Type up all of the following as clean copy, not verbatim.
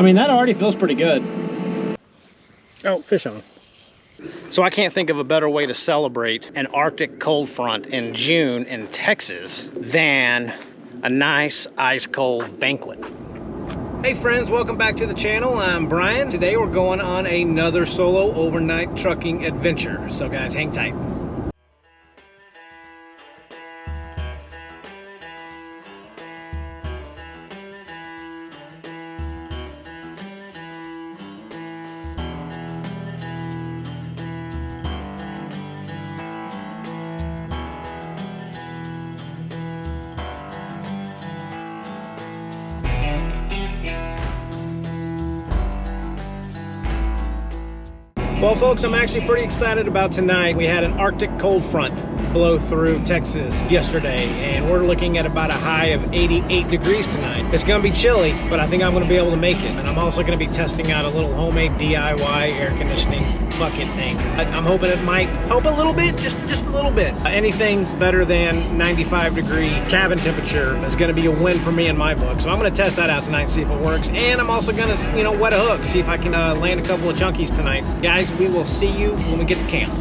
mean, that already feels pretty good. Oh, fish on. So I can't think of a better way to celebrate an Arctic cold front in June in Texas than a nice ice cold banquet. Hey friends, welcome back to the channel. I'm Brian. Today we're going on another solo overnight trucking adventure. So guys, hang tight. Well folks, I'm actually pretty excited about tonight. We had an Arctic cold front blow through Texas yesterday, and we're looking at about a high of 88 degrees tonight. It's gonna be chilly, but I think I'm gonna be able to make it. And I'm also gonna be testing out a little homemade DIY air conditioning bucket thing. I'm hoping it might help a little bit, just a little bit. Anything better than 95 degree cabin temperature is gonna be a win for me in my book. So I'm gonna test that out tonight and see if it works. And I'm also gonna, wet a hook, see if I can land a couple of chunkies tonight. Guys, we will see you when we get to camp.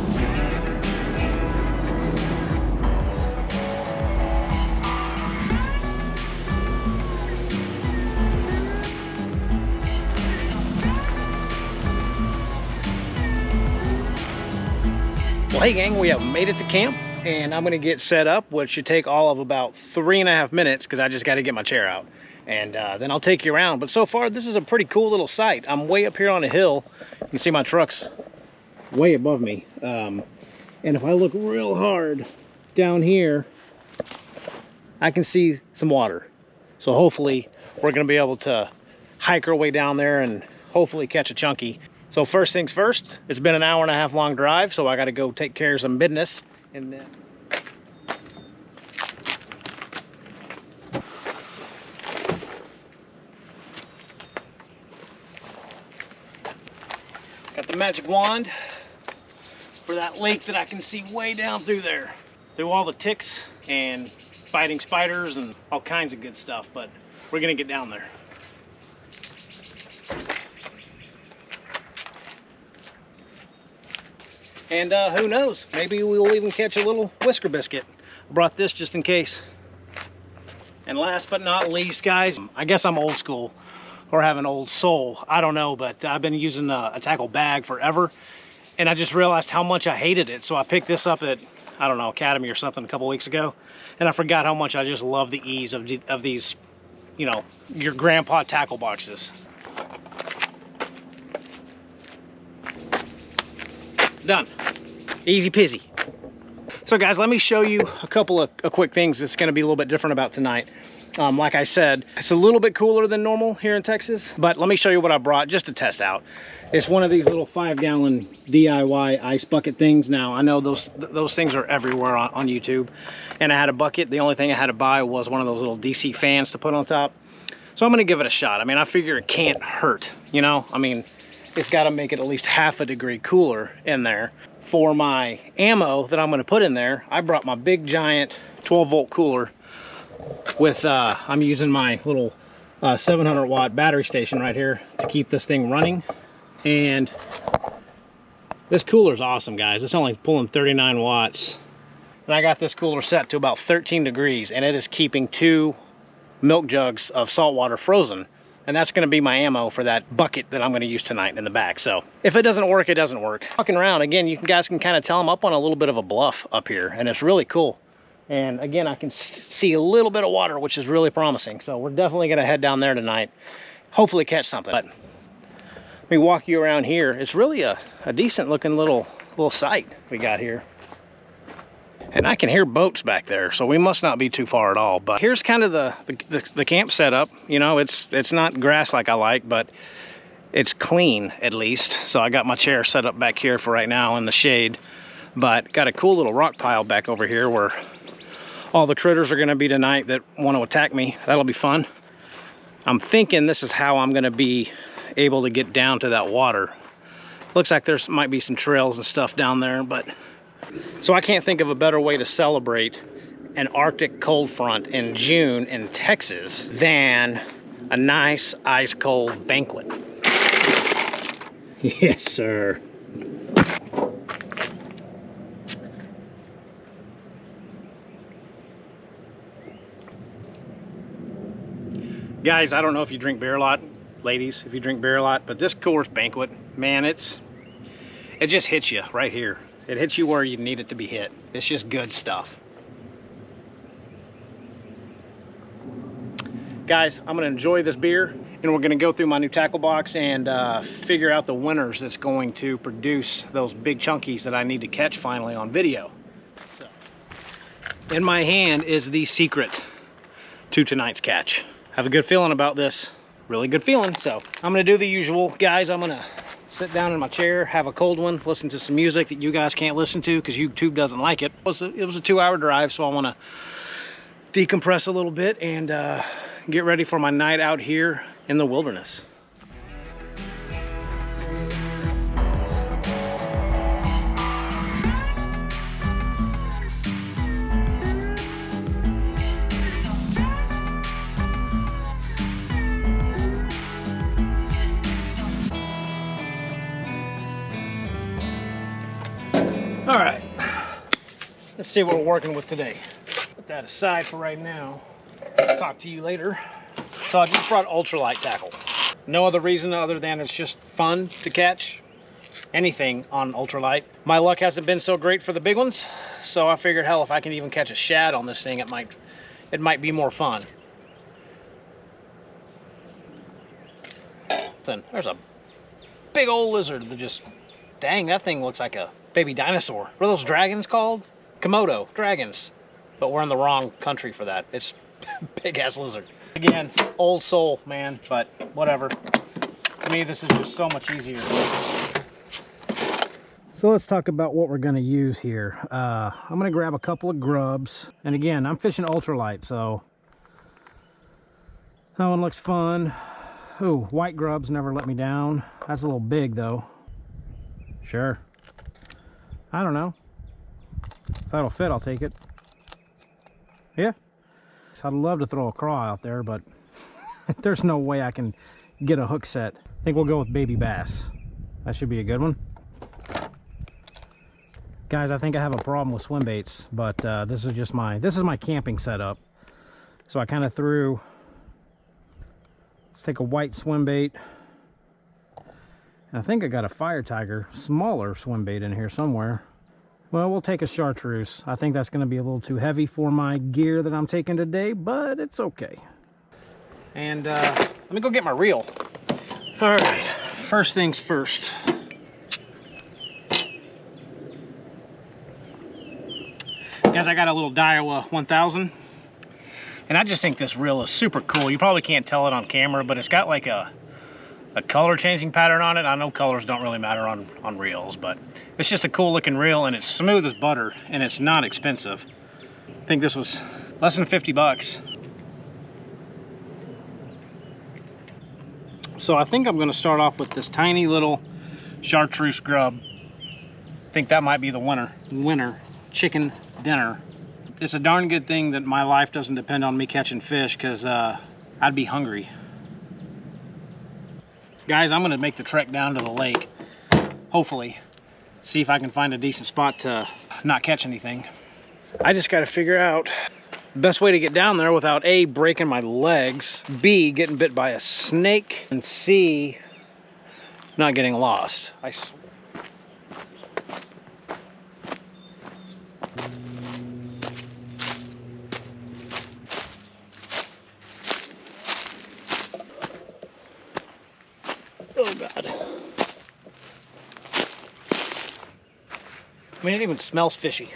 Well, hey gang, we have made it to camp, and I'm gonna get set up, which should take all of about 3.5 minutes because I just got to get my chair out, and then I'll take you around. But so far, this is a pretty cool little site. I'm way up here on a hill. You can see my truck's way above me, and if I look real hard down here, I can see some water. So hopefully, we're gonna be able to hike our way down there and hopefully catch a chunky. So first things first, it's been an 1.5 hour long drive, so I gotta go take care of some business. And then got the magic wand for that lake that I can see way down through there, through all the ticks and biting spiders and all kinds of good stuff, but we're gonna get down there. And who knows, maybe we'll even catch a little whisker biscuit. I brought this just in case. And last but not least, guys, I guess I'm old school or have an old soul. I don't know, but I've been using a tackle bag forever, and I just realized how much I hated it. So I picked this up at, I don't know, Academy or something a couple weeks ago, and I forgot how much I just love the ease of these, your grandpa tackle boxes. Done. Easy peasy. So guys, let me show you a couple of quick things that's going to be a little bit different about tonight. Like I said, it's a little bit cooler than normal here in Texas, but let me show you what I brought just to test out. It's one of these little 5-gallon DIY ice bucket things. Now, I know those things are everywhere on YouTube, and I had a bucket. The only thing I had to buy was one of those little DC fans to put on top. So I'm going to give it a shot. I mean, I figure it can't hurt, I mean, it's got to make it at least half a degree cooler in there. For my ammo that I'm going to put in there, I brought my big giant 12-volt cooler with, I'm using my little 700 watt battery station right here to keep this thing running. And this cooler is awesome, guys. It's only pulling 39 watts. And I got this cooler set to about 13 degrees, and it is keeping 2 milk jugs of salt water frozen. And that's going to be my ammo for that bucket that I'm going to use tonight in the back. So if it doesn't work, it doesn't work. Walking around, again, you guys can kind of tell I'm up on a little bit of a bluff up here, and it's really cool. And again, I can see a little bit of water, which is really promising. So we're definitely going to head down there tonight, hopefully catch something. But let me walk you around here. It's really a decent looking little site we got here. And I can hear boats back there, so we must not be too far at all. But here's kind of the camp setup. It's not grass like I like, but it's clean at least. So I got my chair set up back here for right now in the shade. But got a cool little rock pile back over here where all the critters are going to be tonight that want to attack me. That'll be fun. I'm thinking this is how I'm going to be able to get down to that water. Looks like there might be some trails and stuff down there, but so I can't think of a better way to celebrate an Arctic cold front in June in Texas than a nice ice cold banquet. Yes, sir. Guys, I don't know if you drink beer a lot, ladies, if you drink beer a lot, but this Coors Banquet, man, it just hits you right here. It hits you where you need it to be hit. It's just good stuff. Guys, I'm gonna enjoy this beer, and we're gonna go through my new tackle box and figure out the winners that's going to produce those big chunkies that I need to catch finally on video. So, in my hand is the secret to tonight's catch. Have a good feeling about this, really good feeling. So I'm gonna do the usual. Guys, I'm gonna sit down in my chair, have a cold one, listen to some music that you guys can't listen to because YouTube doesn't like it. It was a 2-hour drive, so I wanna decompress a little bit and get ready for my night out here in the wilderness. All right, let's see what we're working with today. Put that aside for right now. Talk to you later. So I just brought ultralight tackle. No other reason other than it's just fun to catch anything on ultralight. My luck hasn't been so great for the big ones, so I figured, hell, if I can even catch a shad on this thing, it might be more fun. Then there's a big old lizard that just, dang, that thing looks like a baby dinosaur. What are those dragons called? Komodo dragons. But we're in the wrong country for that. It's big ass lizard. Again, old soul, man, but whatever. To me, this is just so much easier. So let's talk about what we're gonna use here. I'm gonna grab a couple of grubs. And again, I'm fishing ultralight, so that one looks fun. Ooh, white grubs never let me down. That's a little big though. Sure. I don't know. If that'll fit, I'll take it. Yeah. I'd love to throw a craw out there, but there's no way I can get a hook set. I think we'll go with baby bass. That should be a good one. Guys, I think I have a problem with swim baits, but this is my camping setup. So I kind of threw, let's take a white swim bait. And I think I got a fire tiger, smaller swim bait in here somewhere. Well, we'll take a chartreuse. I think that's going to be a little too heavy for my gear that I'm taking today, but it's okay. And let me go get my reel. All right, first things first. Guys, I got a little Daiwa 1000. And I just think this reel is super cool. You probably can't tell it on camera, but it's got like a color changing pattern on it. I know colors don't really matter on reels, but it's just a cool looking reel, and it's smooth as butter, and it's not expensive. I think this was less than 50 bucks. So I think I'm gonna start off with this tiny little chartreuse grub. I think that might be the winner chicken dinner. It's a darn good thing that my life doesn't depend on me catching fish, because I'd be hungry. Guys, I'm gonna make the trek down to the lake, hopefully, see if I can find a decent spot to not catch anything. I just gotta figure out the best way to get down there without A, breaking my legs, B, getting bit by a snake, and C, not getting lost. Oh God. I mean, it even smells fishy.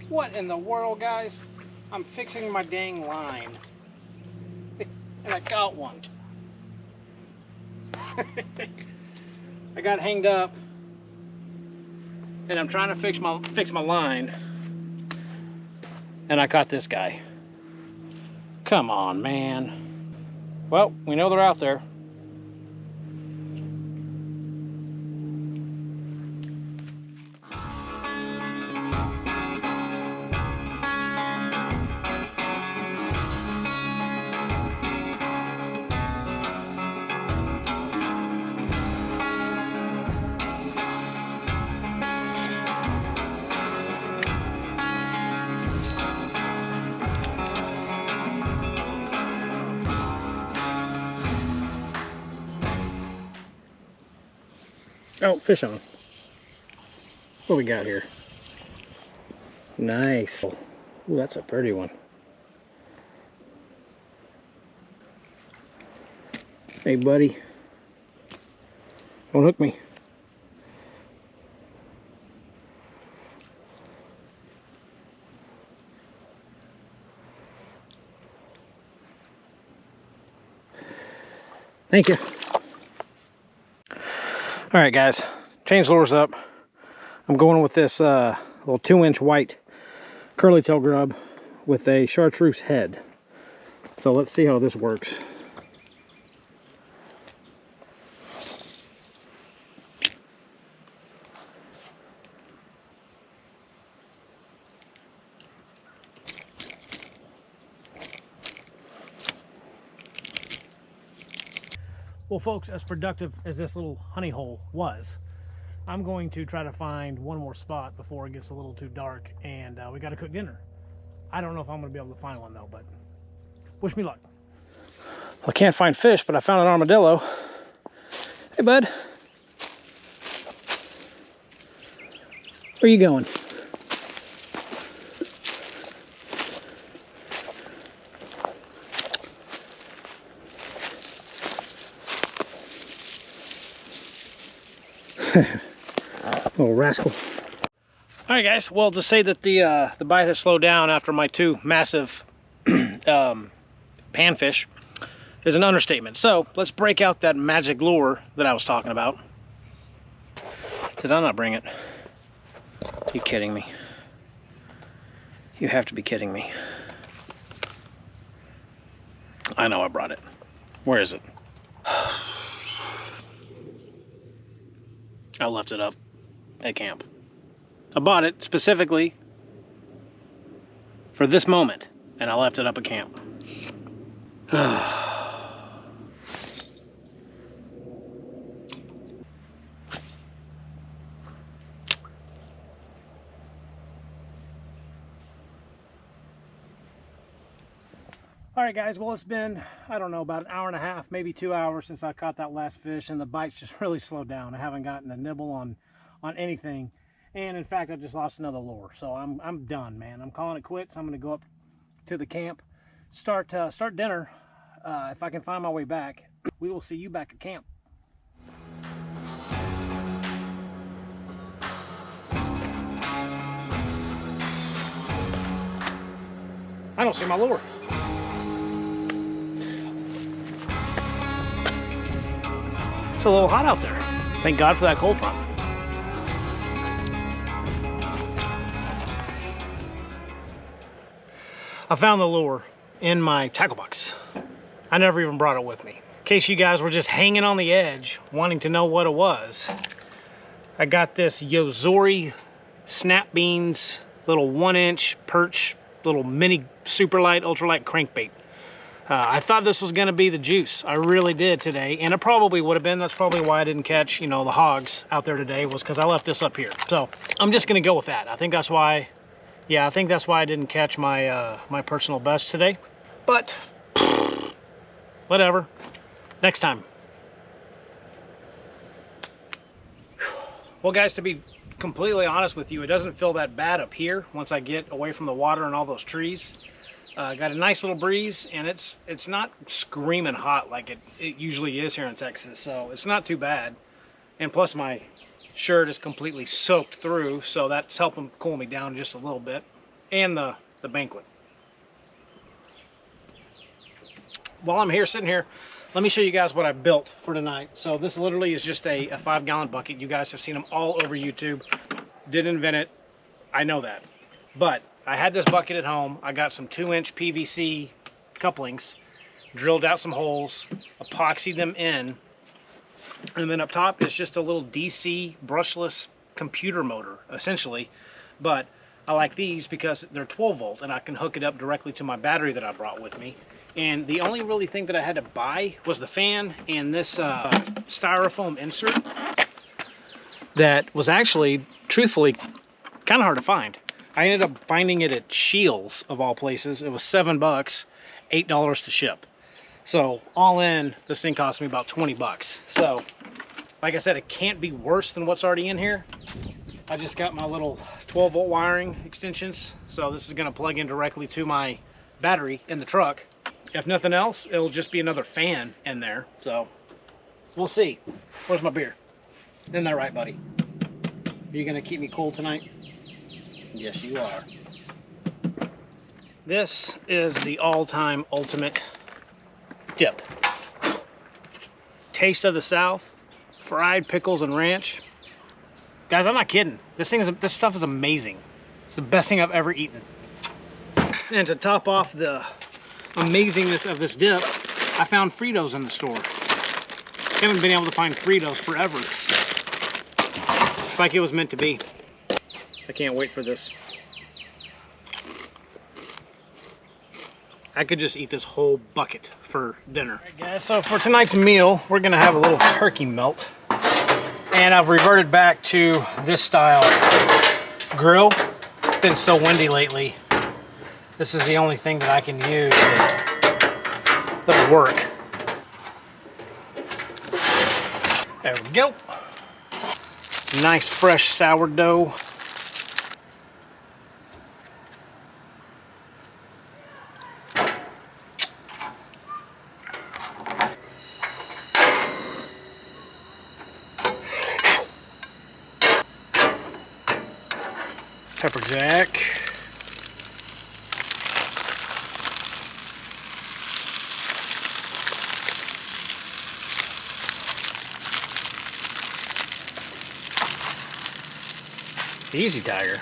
What in the world, guys? I'm fixing my dang line. And I got one. I got hanged up. And I'm trying to fix my line, and I caught this guy. Come on, man. Well, we know they're out there. Oh, fish on. What we got here? Nice. Ooh, that's a pretty one. Hey, buddy. Don't hook me. Thank you. All right, guys. Change lures up. I'm going with this little 2-inch white curly tail grub with a chartreuse head. So let's see how this works. Well, folks, as productive as this little honey hole was, I'm going to try to find one more spot before it gets a little too dark and we got to cook dinner. I don't know if I'm going to be able to find one though, but wish me luck. Well, I can't find fish, but I found an armadillo. Hey, bud. Where are you going? Little rascal. All right, guys. Well, to say that the bite has slowed down after my 2 massive panfish is an understatement. So let's break out that magic lure that I was talking about. Did I not bring it? Are you kidding me? You have to be kidding me. I know I brought it. Where is it? I left it up at camp. I bought it specifically for this moment, and I left it up at camp. All right, guys, well, it's been, I don't know, about an hour and a half, maybe 2 hours since I caught that last fish, and the bites just really slowed down. I haven't gotten a nibble on anything, and in fact, I just lost another lure. So I'm done, man. I'm calling it quits. I'm going to go up to the camp, start dinner. If I can find my way back, we will see you back at camp. I don't see my lure. It's a little hot out there. Thank God for that cold front. I found the lure in my tackle box. I never even brought it with me. In case you guys were just hanging on the edge, wanting to know what it was, I got this Yozori Snap Beans little 1-inch perch, little mini super light, ultralight crankbait. I thought this was gonna be the juice. I really did today, and it probably would have been. That's probably why I didn't catch, you know, the hogs out there today, was because I left this up here. So I'm just gonna go with that. I think that's why, yeah, I think that's why I didn't catch my my personal best today. But whatever, next time. Well, guys, to be completely honest with you, it doesn't feel that bad up here once I get away from the water and all those trees. Got a nice little breeze, and it's not screaming hot like it usually is here in Texas, so it's not too bad. And plus my shirt is completely soaked through, so that's helping cool me down just a little bit. And the banquet. While I'm here, sitting here, let me show you guys what I built for tonight. So this literally is just a 5-gallon bucket. You guys have seen them all over YouTube. Didn't invent it, I know that. But I had this bucket at home. I got some 2-inch PVC couplings, drilled out some holes, epoxied them in, and then up top is just a little DC brushless computer motor, essentially. But I like these because they're 12 volt and I can hook it up directly to my battery that I brought with me. And the only really thing that I had to buy was the fan and this styrofoam insert that was actually, truthfully, kind of hard to find. I ended up finding it at Shields, of all places. It was $7, $8 to ship. So all in, this thing cost me about 20 bucks. So Like I said, it can't be worse than what's already in here. I just got my little 12-volt wiring extensions, so this is going to plug in directly to my battery in the truck. If nothing else, it'll just be another fan in there, so we'll see. Where's my beer? Isn't that right, buddy? Are you going to keep me cool tonight? Yes, you are. This is the all-time ultimate dip. Taste of the South, fried pickles and ranch. Guys, I'm not kidding. This stuff is amazing. It's the best thing I've ever eaten. And to top off the amazingness of this dip, I found Fritos in the store. Haven't been able to find Fritos forever. It's like it was meant to be. I can't wait for this. I could just eat this whole bucket for dinner. All right, guys, so for tonight's meal, we're gonna have a little turkey melt. And I've reverted back to this style grill. It's been so windy lately. This is the only thing that I can use that'll work. There we go. Some nice fresh sourdough. Pepper jack. Easy, Tiger.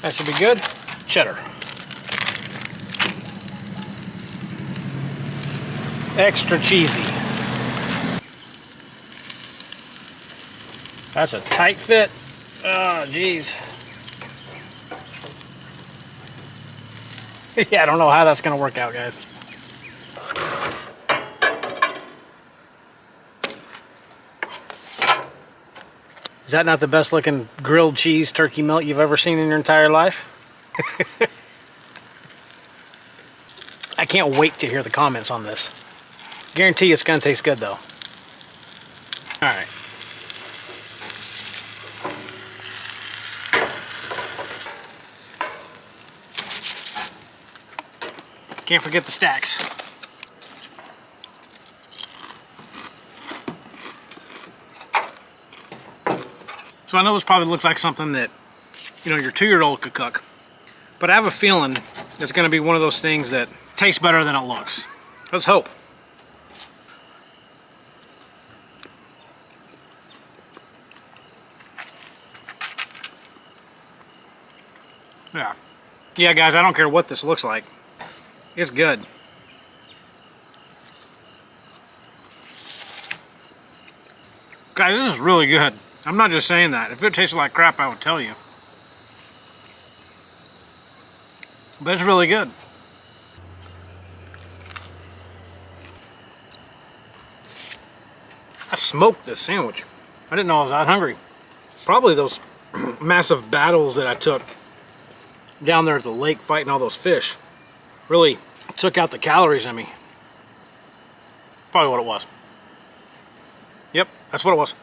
That should be good. Cheddar. Extra cheesy. That's a tight fit. Oh, geez. Yeah, I don't know how that's gonna work out, guys. Is that not the best looking grilled cheese turkey melt you've ever seen in your entire life? I can't wait to hear the comments on this. Guarantee it's gonna taste good though. All right. Can't forget the stacks. So I know this probably looks like something that, you know, your 2-year-old could cook. But I have a feeling it's going to be one of those things that tastes better than it looks. Let's hope. Yeah. Yeah, guys, I don't care what this looks like. It's good. Guys, this is really good. I'm not just saying that. If it tasted like crap, I would tell you. But it's really good. I smoked this sandwich. I didn't know I was that hungry. Probably those massive battles that I took down there at the lake fighting all those fish really took out the calories in me. Probably what it was. Yep, that's what it was.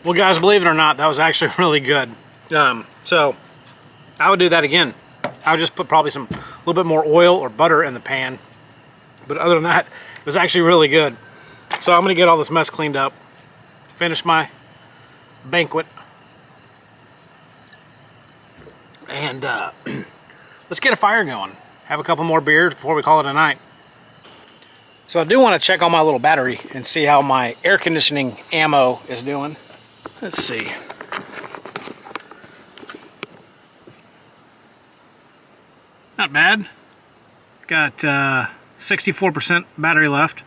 Well, guys, believe it or not, that was actually really good. So I would do that again. I would just put probably a little bit more oil or butter in the pan. But other than that, it was actually really good. So I'm gonna get all this mess cleaned up, finish my banquet, and let's get a fire going. Have a couple more beers before we call it a night. So I do want to check on my little battery and see how my air conditioning ammo is doing. Let's see. Not bad. Got 64% battery left.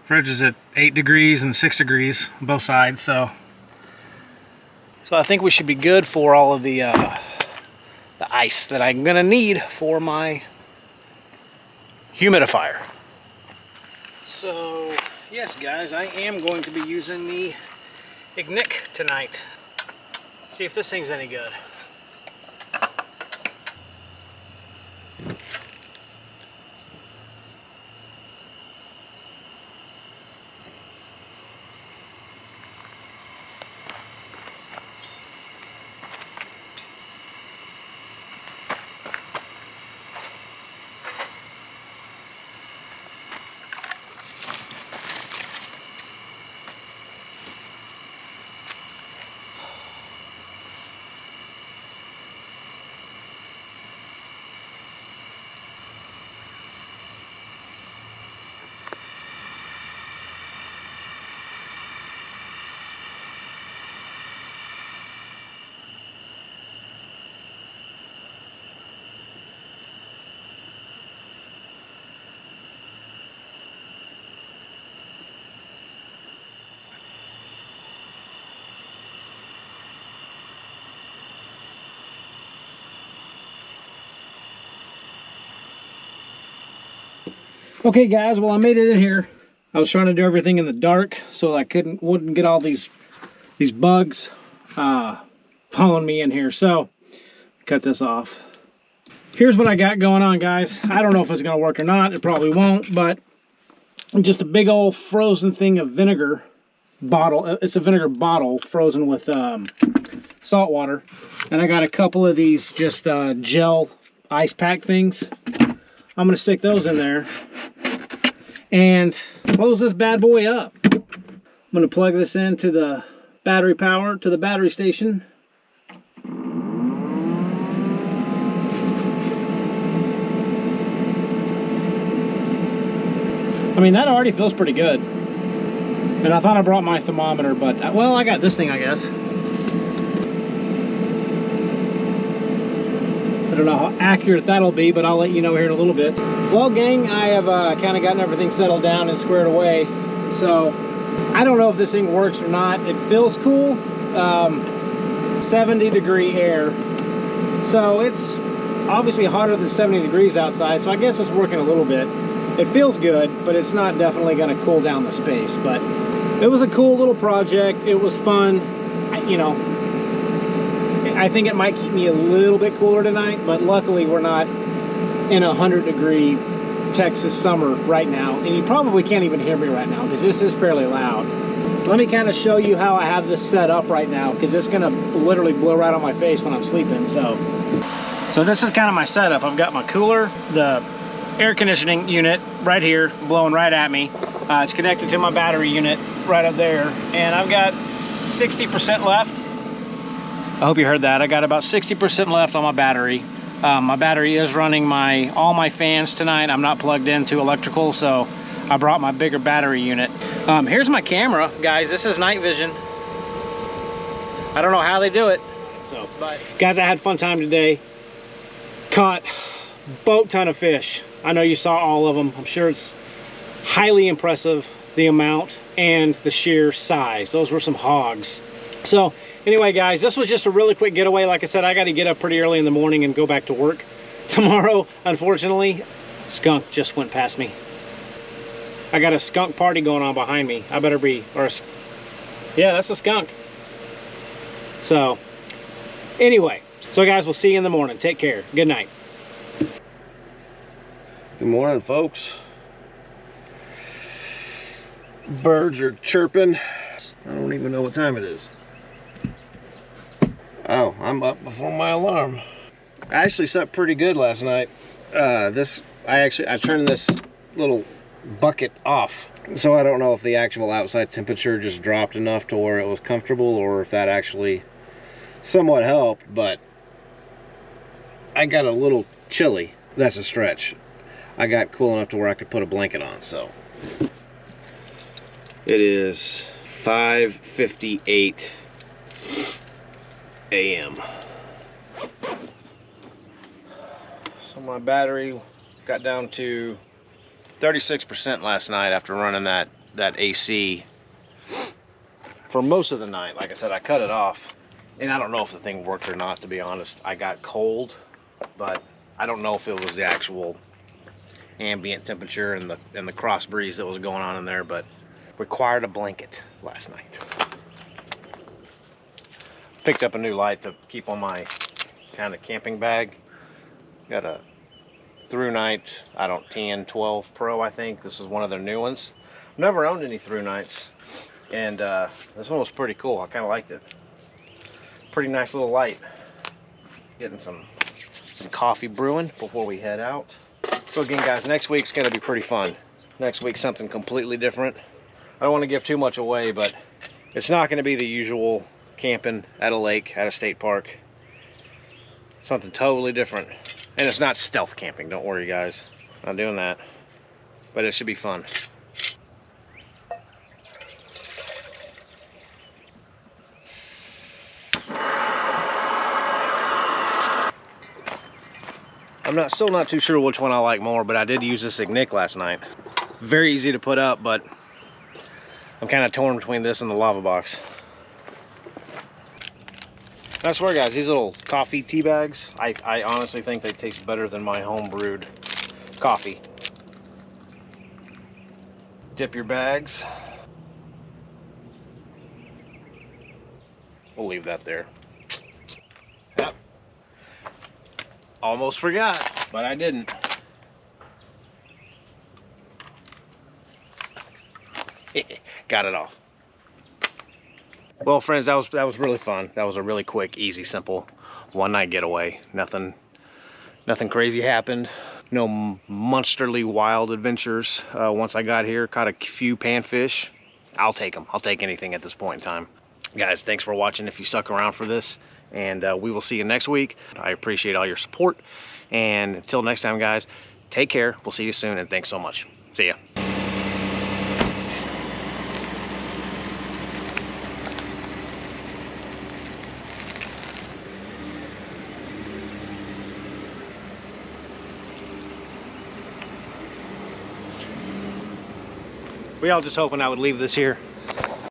Fridge is at 8 degrees and 6 degrees on both sides, so I think we should be good for all of the ice that I'm gonna need for my humidifier. So yes, guys, I am going to be using the Ignik tonight. See if this thing's any good. Okay guys, well I made it in here. I was trying to do everything in the dark so I wouldn't get all these bugs following me in here. So cut this off. Here's what I got going on, guys. I don't know if it's gonna work or not. It probably won't, but just a big old frozen thing of vinegar bottle. It's a vinegar bottle frozen with salt water, and I got a couple of these just gel ice pack things. I'm gonna stick those in there and close this bad boy up. I'm gonna plug this into the battery power to the battery station. I mean, that already feels pretty good. And I thought I brought my thermometer, but well, I got this thing, I guess. I don't know how accurate that'll be, but I'll let you know here in a little bit. Well, gang, I have kind of gotten everything settled down and squared away. So I don't know if this thing works or not. It feels cool. 70-degree air. So it's obviously hotter than 70 degrees outside. So I guess it's working a little bit. It feels good, but it's not definitely going to cool down the space. But it was a cool little project. It was fun. You know, I think it might keep me a little bit cooler tonight, but luckily we're not in a 100-degree Texas summer right now, and you probably can't even hear me right now because this is fairly loud. Let me kind of show you how I have this set up right now, because it's going to literally blow right on my face when I'm sleeping. So this is kind of my setup. I've got my cooler, the air conditioning unit right here blowing right at me. It's connected to my battery unit right up there, and I've got 60% left. I hope you heard that. I got about 60% left on my battery. My battery is running all my fans tonight. I'm not plugged into electrical, so I brought my bigger battery unit. Here's my camera, guys. This is night vision. I don't know how they do it. So, but guys, I had a fun time today. Caught a boat ton of fish. I know you saw all of them. I'm sure it's highly impressive, the amount and the sheer size. Those were some hogs. So anyway, guys, this was just a really quick getaway. Like I said, I got to get up pretty early in the morning and go back to work tomorrow, unfortunately. Skunk just went past me. I got a skunk party going on behind me. I better be, yeah, that's a skunk. So anyway, so guys, we'll see you in the morning. Take care. Good night. Good morning, folks. Birds are chirping. I don't even know what time it is. Oh, I'm up before my alarm. I actually slept pretty good last night. I turned this little bucket off, so I don't know if the actual outside temperature just dropped enough to where it was comfortable, or if that actually somewhat helped, but I got a little chilly. That's a stretch. I got cool enough to where I could put a blanket on. So it is 5:58 a.m. So my battery got down to 36% last night after running that AC for most of the night. Like I said, I cut it off, and I don't know if the thing worked or not, to be honest. I got cold, but I don't know if it was the actual ambient temperature and the cross breeze that was going on in there, but required a blanket last night. Picked up a new light to keep on my kind of camping bag. Got a Thrunite, I don't 10, 12 Pro, I think. This is one of their new ones. I've never owned any Thrunites, and this one was pretty cool. I kind of liked it. Pretty nice little light. Getting some coffee brewing before we head out. So again, guys, next week's gonna be pretty fun. Next week's something completely different. I don't want to give too much away, but it's not gonna be the usual camping at a lake, at a state park. Something totally different. And it's not stealth camping, don't worry guys. Not doing that. But it should be fun. I'm still not too sure which one I like more, but I did use this Ignik last night. Very easy to put up, but I'm kind of torn between this and the lava box. I swear guys, these little coffee tea bags, I honestly think they taste better than my home brewed coffee. Dip your bags. We'll leave that there. Yep. Almost forgot, but I didn't. Got it off. Well, friends, that was really fun. That was a really quick, easy, simple one-night getaway. Nothing crazy happened. No monsterly wild adventures. Once I got here, caught a few panfish. I'll take them. I'll take anything at this point in time. Guys, thanks for watching if you stuck around for this, and we will see you next week. I appreciate all your support, and until next time, guys, take care. We'll see you soon, and thanks so much. See ya. We all just hoping I would leave this here.